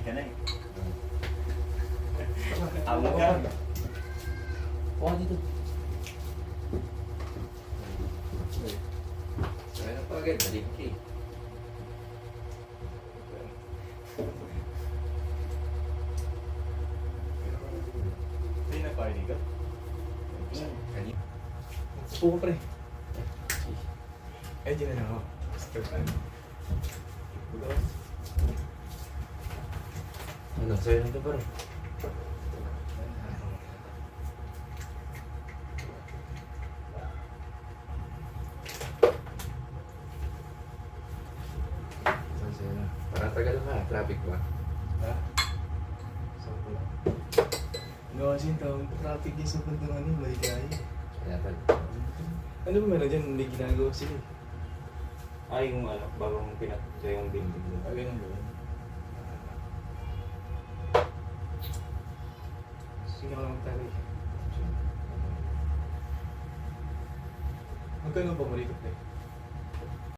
ka na eh. Amo ka. Kuha dito. Kaya na pa agad, balik ka eh. Hindi na pa ka. Kanina. Upo ka pre. Eh, di na ako. Start time. Ano, sa'yo lang ito pa rin. Sa'yo na. Parang tagal na, traffic ba? Ha? Saan ko lang? No, kasi yung tawag traffic yung sa bandang ano, Maligaya. Kaya pala. Ano ba meron dyan? Hindi ginagawa sila eh. Ay, yung ano, bagong pinatay yung building doon. Ah, ganun ba yun? Sige ka lang magtaray. Magkano pa mo rito, pre?